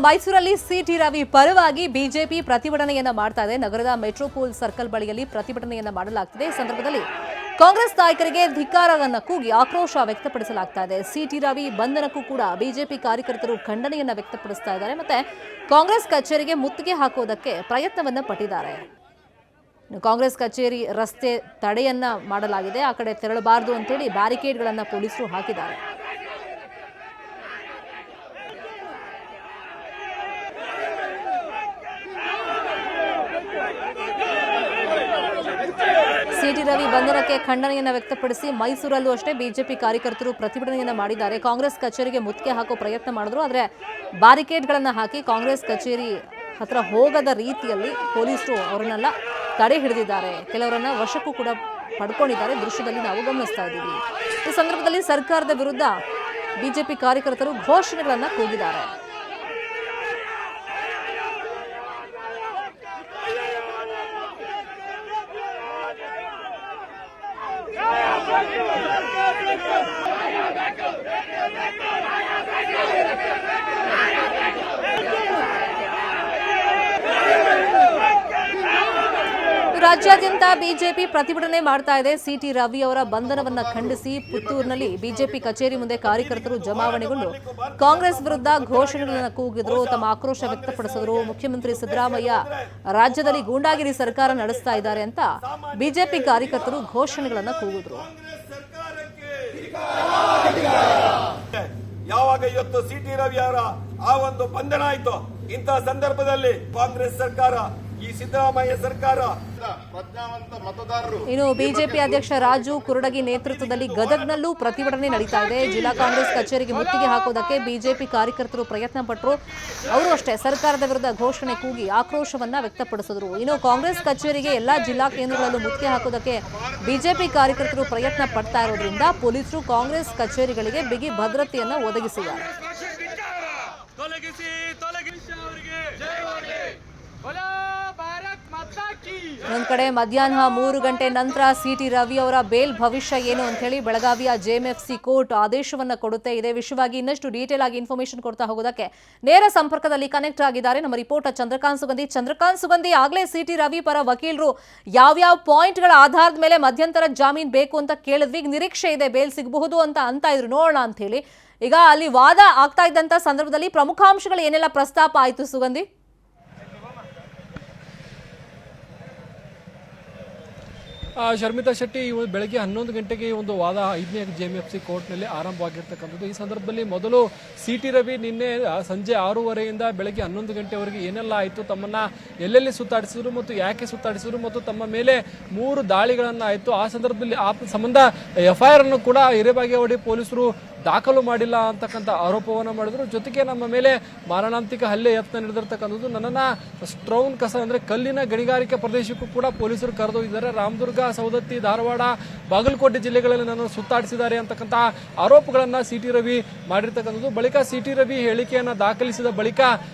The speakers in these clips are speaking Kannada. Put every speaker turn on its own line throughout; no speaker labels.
ಮೈಸೂರಲ್ಲಿ ಸಿಟಿ ರವಿ ಪರವಾಗಿ ಬಿಜೆಪಿ ಪ್ರತಿಭಟನೆಯನ್ನ ಮಾಡ್ತಾ ಇದೆ. ನಗರದ ಮೆಟ್ರೋಪೋಲ್ ಸರ್ಕಲ್ ಬಳಿಯಲ್ಲಿ ಪ್ರತಿಭಟನೆಯನ್ನ ಮಾಡಲಾಗ್ತಿದೆ. ಈ ಸಂದರ್ಭದಲ್ಲಿ ಕಾಂಗ್ರೆಸ್ ನಾಯಕರಿಗೆ ಧಿಕ್ಕಾರವನ್ನ ಕೂಗಿ ಆಕ್ರೋಶ ವ್ಯಕ್ತಪಡಿಸಲಾಗ್ತಾ ಇದೆ. ಸಿಟಿ ರವಿ ಬಂಧನಕ್ಕೂ ಕೂಡ ಬಿಜೆಪಿ ಕಾರ್ಯಕರ್ತರು ಖಂಡನೆಯನ್ನ ವ್ಯಕ್ತಪಡಿಸ್ತಾ ಇದ್ದಾರೆ. ಮತ್ತೆ ಕಾಂಗ್ರೆಸ್ ಕಚೇರಿಗೆ ಮುತ್ತಿಗೆ ಹಾಕೋದಕ್ಕೆ ಪ್ರಯತ್ನವನ್ನ ಪಟ್ಟಿದ್ದಾರೆ. ಕಾಂಗ್ರೆಸ್ ಕಚೇರಿ ರಸ್ತೆ ತಡೆಯನ್ನ ಮಾಡಲಾಗಿದೆ. ಆ ಕಡೆ ತೆರಳಬಾರದು ಅಂತೇಳಿ ಬ್ಯಾರಿಕೇಡ್ಗಳನ್ನ ಪೊಲೀಸರು ಹಾಕಿದ್ದಾರೆ. ಸಿಟಿ ರವಿ ಬಂಧನಕ್ಕೆ ಖಂಡನೆಯನ್ನ ವ್ಯಕ್ತಪಡಿಸಿ ಮೈಸೂರಲ್ಲೂ ಅಷ್ಟೇ ಬಿಜೆಪಿ ಕಾರ್ಯಕರ್ತರು ಪ್ರತಿಭಟನೆಯನ್ನ ಮಾಡಿದ್ದಾರೆ. ಕಾಂಗ್ರೆಸ್ ಕಚೇರಿಗೆ ಮುತ್ತಿಗೆ ಹಾಕೋ ಪ್ರಯತ್ನ ಮಾಡಿದ್ರು. ಆದರೆ ಬ್ಯಾರಿಕೇಡ್ಗಳನ್ನ ಹಾಕಿ ಕಾಂಗ್ರೆಸ್ ಕಚೇರಿ ಹತ್ರ ಹೋಗದ ರೀತಿಯಲ್ಲಿ ಪೊಲೀಸರು ಅವರನ್ನೆಲ್ಲ ತಡೆ ಹಿಡಿದಿದ್ದಾರೆ. ಕೆಲವರನ್ನ ವಶಕ್ಕೂ ಕೂಡ ಪಡ್ಕೊಂಡಿದ್ದಾರೆ. ದೃಶ್ಯದಲ್ಲಿ ನಾವು ಗಮನಿಸ್ತಾ ಇದ್ದೀವಿ. ಈ ಸಂದರ್ಭದಲ್ಲಿ ಸರ್ಕಾರದ ವಿರುದ್ಧ ಬಿಜೆಪಿ ಕಾರ್ಯಕರ್ತರು ಘೋಷಣೆಗಳನ್ನ ಕೂಗಿದ್ದಾರೆ. ರಾಜ್ಯಾದ್ಯಂತ ಬಿಜೆಪಿ ಪ್ರತಿಭಟನೆ ಮಾಡ್ತಾ ಇದೆ. ಸಿಟಿ ರವಿ ಅವರ ಬಂಧನವನ್ನ ಖಂಡಿಸಿ ಪುತ್ತೂರಿನಲ್ಲಿ ಬಿಜೆಪಿ ಕಚೇರಿ ಮುಂದೆ ಕಾರ್ಯಕರ್ತರು ಜಮಾವಣೆಗೊಂಡು ಕಾಂಗ್ರೆಸ್ ವಿರುದ್ಧ ಘೋಷಣೆಗಳನ್ನು ಕೂಗಿದ್ರು. ತಮ್ಮ ಆಕ್ರೋಶ ವ್ಯಕ್ತಪಡಿಸಿದ್ರು. ಮುಖ್ಯಮಂತ್ರಿ ಸಿದ್ದರಾಮಯ್ಯ ರಾಜ್ಯದಲ್ಲಿ ಗೂಂಡಾಗಿರಿ ಸರ್ಕಾರ ನಡೆಸ್ತಾ ಇದ್ದಾರೆ ಅಂತ ಬಿಜೆಪಿ ಕಾರ್ಯಕರ್ತರು ಘೋಷಣೆಗಳನ್ನ ಕೂಗಿದ್ರು.
ಯಾವಾಗ ಇವತ್ತು ಸಿಟಿ ರವಿ ಅವರ ಆ ಒಂದು ಬಂಧನ ಆಯ್ತು, ಇಂತಹ ಸಂದರ್ಭದಲ್ಲಿ ಕಾಂಗ್ರೆಸ್ ಸರ್ಕಾರ, ಈ ಸಿದ್ದರಾಮಯ್ಯ ಸರ್ಕಾರ, ಪ್ರಜ್ಞಾವಂತ ಮತದಾರರು,
ಇನ್ನು ಬಿಜೆಪಿ ಅಧ್ಯಕ್ಷ ರಾಜು ಕುರುಡಗಿ ನೇತೃತ್ವದಲ್ಲಿ ಗದಗ್ನಲ್ಲೂ ಪ್ರತಿಭಟನೆ ನಡೀತಾ ಇದೆ. ಜಿಲ್ಲಾ ಕಾಂಗ್ರೆಸ್ ಕಚೇರಿಗೆ ಮುತ್ತಿಗೆ ಹಾಕೋದಕ್ಕೆ ಬಿಜೆಪಿ ಕಾರ್ಯಕರ್ತರು ಪ್ರಯತ್ನ ಪಟ್ಟರು. ಅವರು ಅಷ್ಟೇ ಸರ್ಕಾರದ ವಿರುದ್ಧ ಘೋಷಣೆ ಕೂಗಿ ಆಕ್ರೋಶವನ್ನ ವ್ಯಕ್ತಪಡಿಸಿದ್ರು. ಇನ್ನು ಕಾಂಗ್ರೆಸ್ ಕಚೇರಿಗೆ ಎಲ್ಲಾ ಜಿಲ್ಲಾ ಕೇಂದ್ರಗಳಲ್ಲೂ ಮುತ್ತಿಗೆ ಹಾಕೋದಕ್ಕೆ ಬಿಜೆಪಿ ಕಾರ್ಯಕರ್ತರು ಪ್ರಯತ್ನ ಪಡ್ತಾ ಇರೋದ್ರಿಂದ ಪೊಲೀಸರು ಕಾಂಗ್ರೆಸ್ ಕಚೇರಿಗಳಿಗೆ ಬಿಗಿ ಭದ್ರತೆಯನ್ನ ಒದಗಿಸಿದ್ದಾರೆ. ಒಂದ್ ಕಡೆ ಮಧ್ಯಾಹ್ನ 3 ಗಂಟೆ ನಂತರ ಸಿಟಿ ರವಿ ಅವರ ಬೇಲ್ ಭವಿಷ್ಯ ಏನು ಅಂತ ಹೇಳಿ ಬೆಳಗಾವಿಯ ಜೆಎಂಎಫ್ಸಿ ಕೋರ್ಟ್ ಆದೇಶವನ್ನ ಕೊಡುತ್ತೆ. ಇದೇ ವಿಷಯವಾಗಿ ಇನ್ನಷ್ಟು ಡೀಟೇಲ್ ಆಗಿ ಇನ್ಫಾರ್ಮೇಶನ್ ಕೊಡ್ತಾ ಹೋಗೋದಕ್ಕೆ ನೇರ ಸಂಪರ್ಕದಲ್ಲಿ ಕನೆಕ್ಟ್ ಆಗಿದ್ದಾರೆ ನಮ್ಮ ರಿಪೋರ್ಟರ್ ಚಂದ್ರಕಾಂತ್ ಸುಗಂಧಿ. ಆಗ್ಲೇ ಸಿಟಿ ರವಿ ಪರ ವಕೀಲರು ಯಾವ್ಯಾವ ಪಾಯಿಂಟ್ಗಳ ಆಧಾರದ ಮೇಲೆ ಮಧ್ಯಂತರ ಜಾಮೀನ್ ಬೇಕು ಅಂತ ಕೇಳಿದ್ವಿ. ಈಗ ನಿರೀಕ್ಷೆ ಇದೆ ಬೇಲ್ ಸಿಗಬಹುದು ಅಂತ ಇದ್ರು, ನೋಡೋಣ ಅಂತ ಹೇಳಿ. ಈಗ ಅಲ್ಲಿ ವಾದ ಆಗ್ತಾ ಇದ್ದಂತ ಸಂದರ್ಭದಲ್ಲಿ ಪ್ರಮುಖಾಂಶಗಳು ಏನೆಲ್ಲ ಪ್ರಸ್ತಾಪ ಆಯ್ತು ಸುಗಂಧಿ?
ಶರ್ಮಿತಾ ಶೆಟ್ಟಿ, ಬೆಳಗ್ಗೆ 11 ಗಂಟೆಗೆ ಈ ಒಂದು ವಾದ 5ನೇ ಜೆಎಂಎಫ್ಸಿ ಕೋರ್ಟ್ನಲ್ಲಿ ಆರಂಭವಾಗಿರ್ತಕ್ಕಂಥದ್ದು. ಈ ಸಂದರ್ಭದಲ್ಲಿ ಮೊದಲು ಸಿಟಿ ರವಿ ನಿನ್ನೆ ಸಂಜೆ 6:30ಯಿಂದ ಬೆಳಗ್ಗೆ 11 ಗಂಟೆವರೆಗೆ ಏನೆಲ್ಲ ಆಯಿತು, ತಮ್ಮನ್ನ ಎಲ್ಲೆಲ್ಲಿ ಸುತ್ತಾಡಿಸಿದ್ರು ಮತ್ತು ಯಾಕೆ ಸುತ್ತಾಡಿಸಿದ್ರು ಮತ್ತು ತಮ್ಮ ಮೇಲೆ 3 ದಾಳಿಗಳನ್ನ ಆಯಿತು. ಆ ಸಂದರ್ಭದಲ್ಲಿ ಆ ಸಂಬಂಧ ಎಫ್ಐಆರ್ ಅನ್ನು ಕೂಡ ಹಿರೇಬಾಗೇವಾಡಿ ಪೊಲೀಸರು ದಾಖಲು ಮಾಡಿಲ್ಲ ಅಂತಕ್ಕಂಥ ಆರೋಪವನ್ನ ಮಾಡಿದ್ರು. ಜೊತೆಗೆ ನಮ್ಮ ಮೇಲೆ ಮಾರಣಾಂತಿಕ ಹಲ್ಲೆ ಯತ್ನ ನಡೆದಿರ್ತಕ್ಕಂಥದ್ದು. ನನ್ನನ್ನ ಸ್ಟ್ರೌನ್ ಕಸ ಅಂದ್ರೆ ಕಲ್ಲಿನ ಗಣಿಗಾರಿಕೆ ಪ್ರದೇಶಕ್ಕೂ ಕೂಡ ಪೊಲೀಸರು ಕರೆದೊಯ್ದಿದ್ದಾರೆ. ರಾಮದುರ್ಗ, ಸವದತ್ತಿ, ಧಾರವಾಡ, ಬಾಗಲಕೋಟೆ ಜಿಲ್ಲೆಗಳಲ್ಲಿ ನನ್ನ ಸುತ್ತಾಡಿಸಿದ್ದಾರೆ ಅಂತಕ್ಕಂಥ ಆರೋಪಗಳನ್ನ ಸಿಟಿ ರವಿ ಮಾಡಿರ್ತಕ್ಕಂಥದ್ದು. ಬಳಿಕ ಸಿಟಿ ರವಿ ಹೇಳಿಕೆಯನ್ನ ದಾಖಲಿಸಿದ ಬಳಿಕ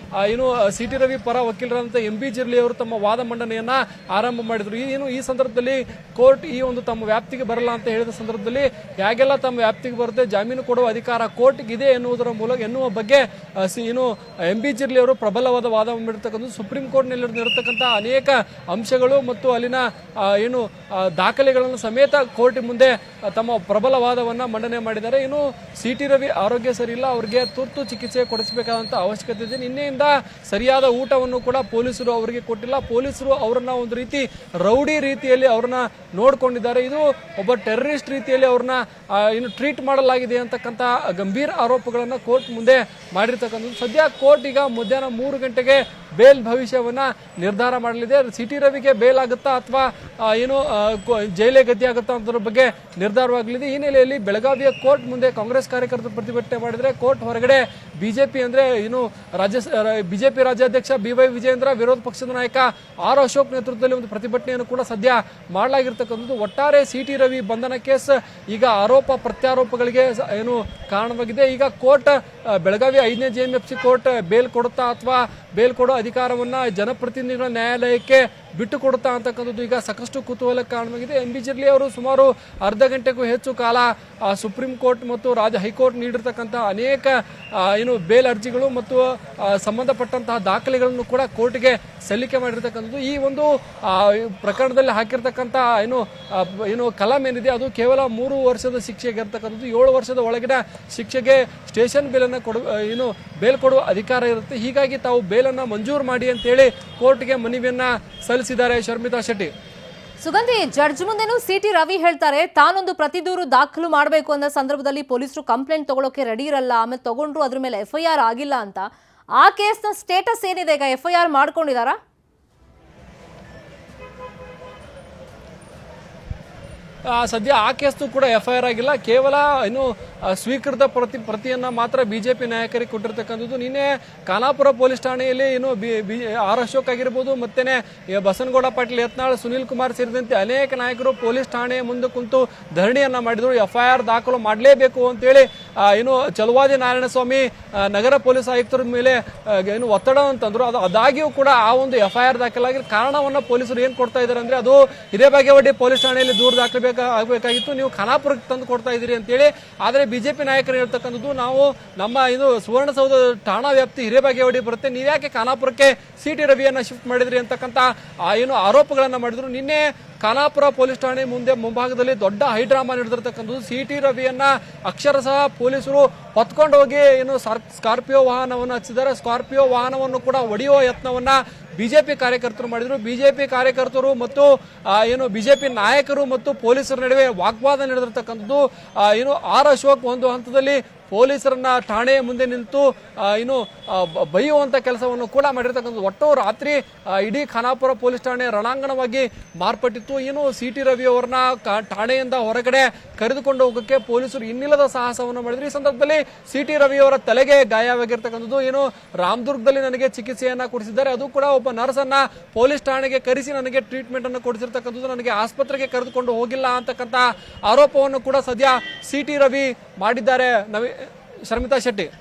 ಏನು ಸಿಟಿ ರವಿ ಪರ ವಕೀಲರಾದಂಥ MB ಜಿರ್ಲಿ ಅವರು ತಮ್ಮ ವಾದ ಮಂಡನೆಯನ್ನ ಆರಂಭ ಮಾಡಿದ್ರು. ಈ ಸಂದರ್ಭದಲ್ಲಿ ಕೋರ್ಟ್ ಈ ಒಂದು ತಮ್ಮ ವ್ಯಾಪ್ತಿಗೆ ಬರಲ್ಲ ಅಂತ ಹೇಳಿದ ಸಂದರ್ಭದಲ್ಲಿ ಹೇಗೆಲ್ಲ ತಮ್ಮ ವ್ಯಾಪ್ತಿಗೆ ಬರುತ್ತೆ, ಜಾಮೀನು ಕೊಡುವ ಅಧಿಕಾರ ಕೋರ್ಟ್ಗೆ ಇದೆ ಎನ್ನುವ ಬಗ್ಗೆ ಏನು MB ಜಿರ್ಲಿ ಅವರು ಪ್ರಬಲವಾದ ವಾದ ಮಾಡಿರ್ತಕ್ಕಂಥದ್ದು. ಸುಪ್ರೀಂ ಕೋರ್ಟ್ ನಲ್ಲಿ ಇರತಕ್ಕಂಥ ಅನೇಕ ಅಂಶಗಳು ಮತ್ತು ಅಲ್ಲಿನ ಏನು ದಾಖಲೆಗಳನ್ನು ಸಮೇತ ಕೋರ್ಟ್ ಮುಂದೆ ತಮ್ಮ ಪ್ರಬಲ ವಾದವನ್ನ ಮಂಡನೆ ಮಾಡಿದ್ದಾರೆ. ಇನ್ನು ಸಿಟಿ ರವಿ ಆರೋಗ್ಯ ಸರಿ ಇಲ್ಲ, ಅವರಿಗೆ ತುರ್ತು ಚಿಕಿತ್ಸೆ ಕೊಡಿಸಬೇಕಾದಂತ ಅವಶ್ಯಕತೆ ಇದೆ. ನಿನ್ನೆಯಿಂದ ಸರಿಯಾದ ಊಟವನ್ನು ಕೂಡ ಪೊಲೀಸರು ಅವರಿಗೆ ಕೊಟ್ಟಿಲ್ಲ. ಪೊಲೀಸರು ಅವರನ್ನ ಒಂದು ರೀತಿ ರೌಡಿ ರೀತಿಯಲ್ಲಿ ಅವ್ರನ್ನ ನೋಡ್ಕೊಂಡಿದ್ದಾರೆ. ಇದು ಒಬ್ಬ ಟೆರರಿಸ್ಟ್ ರೀತಿಯಲ್ಲಿ ಅವ್ರನ್ನ ಏನು ಟ್ರೀಟ್ ಮಾಡಲಾಗಿದೆ ಅಂತಕ್ಕಂಥ ಗಂಭೀರ ಆರೋಪಗಳನ್ನ ಕೋರ್ಟ್ ಮುಂದೆ ಮಾಡಿರ್ತಕ್ಕಂಥದ್ದು. ಸದ್ಯ ಕೋರ್ಟ್ ಈಗ ಮಧ್ಯಾಹ್ನ 3 ಗಂಟೆಗೆ ಬೇಲ್ ಭವಿಷ್ಯವನ್ನ ನಿರ್ಧಾರ ಮಾಡಲಿದೆ. ಸಿಟಿ ರವಿಗೆ ಬೇಲ್ ಆಗುತ್ತಾ ಅಥವಾ ಏನು ಜೈಲೇ ಗತಿ ಆಗುತ್ತಾ ಅನ್ನೋದ್ರ ಬಗ್ಗೆ ನಿರ್ಧಾರವಾಗಲಿದೆ. ಈ ಹಿನ್ನೆಲೆಯಲ್ಲಿ ಬೆಳಗಾವಿಯ ಕೋರ್ಟ್ ಮುಂದೆ ಕಾಂಗ್ರೆಸ್ ಕಾರ್ಯಕರ್ತರು ಪ್ರತಿಭಟನೆ ಮಾಡಿದರೆ, ಕೋರ್ಟ್ ಹೊರಗಡೆ ಬಿಜೆಪಿ ಅಂದ್ರೆ ಏನು ಬಿಜೆಪಿ ರಾಜ್ಯಾಧ್ಯಕ್ಷ BY ವಿಜಯೇಂದ್ರ, ವಿರೋಧ ಪಕ್ಷದ ನಾಯಕ R ಅಶೋಕ್ ನೇತೃತ್ವದಲ್ಲಿ ಒಂದು ಪ್ರತಿಭಟನೆಯನ್ನು ಕೂಡ ಸದ್ಯ ಮಾಡಲಾಗಿರ್ತಕ್ಕಂಥದ್ದು. ಒಟ್ಟಾರೆ ಸಿಟಿ ರವಿ ಬಂಧನ ಕೇಸ್ ಈಗ ಆರೋಪ ಪ್ರತ್ಯಾರೋಪಗಳಿಗೆ ಏನು ಕಾರಣವಾಗಿದೆ. ಈಗ ಕೋರ್ಟ್ ಬೆಳಗಾವಿ 5ನೇ ಜೆಎಂಎಫ್ಸಿ ಕೋರ್ಟ್ ಬೇಲ್ ಕೊಡುತ್ತಾ ಅಥವಾ ಬೇಲ್ ಕೊಡೋ ಅಧಿಕಾರವನ್ನ ಜನಪ್ರತಿನಿಧಿಗಳ ನ್ಯಾಯಾಲಯಕ್ಕೆ ಬಿಟ್ಟು ಕೊಡುತ್ತಾ ಅಂತಕ್ಕಂಥದ್ದು ಈಗ ಸಾಕಷ್ಟು ಕುತೂಹಲ ಕಾರಣವಾಗಿದೆ. MB ಜರ್ಲಿ ಅವರು ಸುಮಾರು ಅರ್ಧ ಗಂಟೆಗೂ ಹೆಚ್ಚು ಕಾಲ ಸುಪ್ರೀಂ ಕೋರ್ಟ್ ಮತ್ತು ಹೈಕೋರ್ಟ್ ನೀಡಿರ್ತಕ್ಕಂಥ ಅನೇಕ ಬೇಲ್ ಅರ್ಜಿಗಳು ಮತ್ತು ಸಂಬಂಧಪಟ್ಟಂತಹ ದಾಖಲೆಗಳನ್ನು ಕೂಡ ಕೋರ್ಟ್ಗೆ ಸಲ್ಲಿಕೆ ಮಾಡಿರ್ತಕ್ಕಂಥದ್ದು. ಈ ಒಂದು ಪ್ರಕರಣದಲ್ಲಿ ಹಾಕಿರ್ತಕ್ಕಂಥ ಕಲಂ ಏನಿದೆ ಅದು ಕೇವಲ 3 ವರ್ಷದ ಶಿಕ್ಷೆಗೆ ಇರ್ತಕ್ಕಂಥದ್ದು. 7 ವರ್ಷದ ಒಳಗಿನ ಶಿಕ್ಷೆಗೆ ಸ್ಟೇಷನ್ ಬೇಲ್ ಕೊಡುವ ಅಧಿಕಾರ ಇರುತ್ತೆ. ಹೀಗಾಗಿ ತಾವು ಬೇಲನ್ನು ಮಂಜೂರು ಮಾಡಿ ಅಂತೇಳಿ ಕೋರ್ಟ್ಗೆ ಮನವಿಯನ್ನ ಸಲ್ಲಿಸಿದ್ದಾರೆ ಶರ್ಮಿತಾ ಶೆಟ್ಟಿ.
ಸುಗಂಧಿ, ಜಡ್ಜ್ ಮುಂದೆನೂ CT ರವಿ ಹೇಳ್ತಾರೆ ತಾನೊಂದು ಪ್ರತಿ ದೂರು ದಾಖಲು ಮಾಡಬೇಕು ಅನ್ನೋ ಸಂದರ್ಭದಲ್ಲಿ ಪೊಲೀಸರು ಕಂಪ್ಲೇಂಟ್ ತಗೊಳ್ಳೋಕೆ ರೆಡಿ ಇರಲ್ಲ, ಆಮೇಲೆ ತಗೊಂಡ್ರು ಅದ್ರ ಮೇಲೆ FIR ಆಗಿಲ್ಲ ಅಂತ. ಆ ಕೇಸ್ನ ಸ್ಟೇಟಸ್ ಏನಿದೆ ಈಗ? FIR ಮಾಡ್ಕೊಂಡಿದ್ದಾರಾ?
ಸದ್ಯ ಆ ಕೇಸ್ತು ಕೂಡ FIR ಆಗಿಲ್ಲ. ಕೇವಲ ಸ್ವೀಕೃತ ಪ್ರತಿಯನ್ನ ಮಾತ್ರ ಬಿಜೆಪಿ ನಾಯಕರಿಗೆ ಕೊಟ್ಟಿರ್ತಕ್ಕಂಥದ್ದು. ನಿನ್ನೆ ಖಾನಾಪುರ ಪೊಲೀಸ್ ಠಾಣೆಯಲ್ಲಿ ಆರ್ ಅಶೋಕ್ ಆಗಿರ್ಬೋದು, ಮತ್ತೇನೆ ಬಸನಗೌಡ ಪಾಟೀಲ್ ಯತ್ನಾಳ್, ಸುನೀಲ್ ಕುಮಾರ್ ಸೇರಿದಂತೆ ಅನೇಕ ನಾಯಕರು ಪೊಲೀಸ್ ಠಾಣೆ ಮುಂದೆ ಕುಂತು ಧರಣಿಯನ್ನ ಮಾಡಿದ್ರು. FIR ದಾಖಲು ಮಾಡಲೇಬೇಕು ಅಂತೇಳಿ ಚಲುವಾದಿ ನಾರಾಯಣಸ್ವಾಮಿ ನಗರ ಪೊಲೀಸ್ ಆಯುಕ್ತರ ಮೇಲೆ ಒತ್ತಡ ಅಂತಂದ್ರು. ಅದಾಗಿಯೂ ಕೂಡ ಆ ಒಂದು FIR ದಾಖಲಾಗಿ ಕಾರಣವನ್ನ ಪೊಲೀಸರು ಏನ್ ಕೊಡ್ತಾ ಇದ್ದಾರೆ ಅಂದ್ರೆ, ಅದು ಹಿರೇಬಾಗೇವಾಡಿ ಪೊಲೀಸ್ ಠಾಣೆಯಲ್ಲಿ ದೂರು ಆಗಬೇಕಾಗಿತ್ತು, ನೀವು ಖಾನಾಪುರಕ್ಕೆ ತಂದು ಕೊಡ್ತಾ ಇದ್ದೀರಿ ಅಂತೇಳಿ. ಆದರೆ ಬಿಜೆಪಿ ನಾಯಕರು ಹೇಳ್ತಕ್ಕಂಥದ್ದು, ನಾವು ನಮ್ಮ ಸುವರ್ಣಸೌಧ ಠಾಣಾ ವ್ಯಾಪ್ತಿ ಹಿರೇಬಾಗೇವಾಡಿ ಬರುತ್ತೆ, ನೀವ್ಯಾಕೆ ಖಾನಾಪುರಕ್ಕೆ CT ರವಿಯನ್ನ ಶಿಫ್ಟ್ ಮಾಡಿದ್ರಿ ಅಂತಕ್ಕಂಥ ಆರೋಪಗಳನ್ನ ಮಾಡಿದ್ರು. ನಿನ್ನೆ ಖಾನಾಪುರ ಪೊಲೀಸ್ ಠಾಣೆ ಮುಂಭಾಗದಲ್ಲಿ ದೊಡ್ಡ ಹೈಡ್ರಾಮಾ ನಡೆದಿರ್ತಕ್ಕಂಥದ್ದು. CT ರವಿಯನ್ನ ಅಕ್ಷರಶಃ ಪೊಲೀಸರು ಹೊತ್ಕೊಂಡು ಹೋಗಿ ಸ್ಕಾರ್ಪಿಯೋ ವಾಹನವನ್ನು ಹಚ್ಚಿದ್ದಾರೆ. ಸ್ಕಾರ್ಪಿಯೋ ವಾಹನವನ್ನು ಕೂಡ ಒಡೆಯುವ ಯತ್ನವನ್ನ ಬಿಜೆಪಿ ಕಾರ್ಯಕರ್ತರು ಮಾಡಿದ್ರು. ಬಿಜೆಪಿ ಕಾರ್ಯಕರ್ತರು ಮತ್ತು ಬಿಜೆಪಿ ನಾಯಕರು ಮತ್ತು ಪೊಲೀಸರ ನಡುವೆ ವಾಗ್ವಾದ ನಡೆದಿರ್ತಕ್ಕಂಥದ್ದು. ಆರ್ ಅಶೋಕ್ ಒಂದು ಹಂತದಲ್ಲಿ ಪೊಲೀಸರನ್ನ ಠಾಣೆಯ ಮುಂದೆ ನಿಂತು ಬೈಯುವಂತ ಕೆಲಸವನ್ನು ಕೂಡ ಮಾಡಿರ್ತಕ್ಕಂಥದ್ದು. ಒಟ್ಟು ರಾತ್ರಿ ಇಡೀ ಖಾನಾಪುರ ಪೊಲೀಸ್ ಠಾಣೆ ರಣಾಂಗಣವಾಗಿ ಮಾರ್ಪಟ್ಟಿತ್ತು. CT ರವಿ ಅವರನ್ನ ಠಾಣೆಯಿಂದ ಹೊರಗಡೆ ಕರೆದುಕೊಂಡು ಹೋಗೋಕೆ ಪೊಲೀಸರು ಇನ್ನಿಲ್ಲದ ಸಾಹಸವನ್ನು ಮಾಡಿದ್ರು. ಈ ಸಂದರ್ಭದಲ್ಲಿ CT ರವಿ ಅವರ ತಲೆಗೆ ಗಾಯವಾಗಿರ್ತಕ್ಕಂಥದ್ದು. ರಾಮದುರ್ಗದಲ್ಲಿ ನನಗೆ ಚಿಕಿತ್ಸೆಯನ್ನ ಕೊಡಿಸಿದ್ದಾರೆ, ಅದು ಕೂಡ ಒಬ್ಬ ನರ್ಸ್ ಅನ್ನ ಪೊಲೀಸ್ ಠಾಣೆಗೆ ಕರೆಸಿ ನನಗೆ ಟ್ರೀಟ್ಮೆಂಟ್ ಅನ್ನು ಕೊಡಿಸಿರ್ತಕ್ಕಂಥದ್ದು, ನನಗೆ ಆಸ್ಪತ್ರೆಗೆ ಕರೆದುಕೊಂಡು ಹೋಗಿಲ್ಲ ಅಂತಕ್ಕಂಥ ಆರೋಪವನ್ನು ಕೂಡ ಸದ್ಯ CT ರವಿ ಮಾಡಿದ್ದಾರೆ. ಶರ್ಮಿತಾ ಶೆಟ್ಟಿ.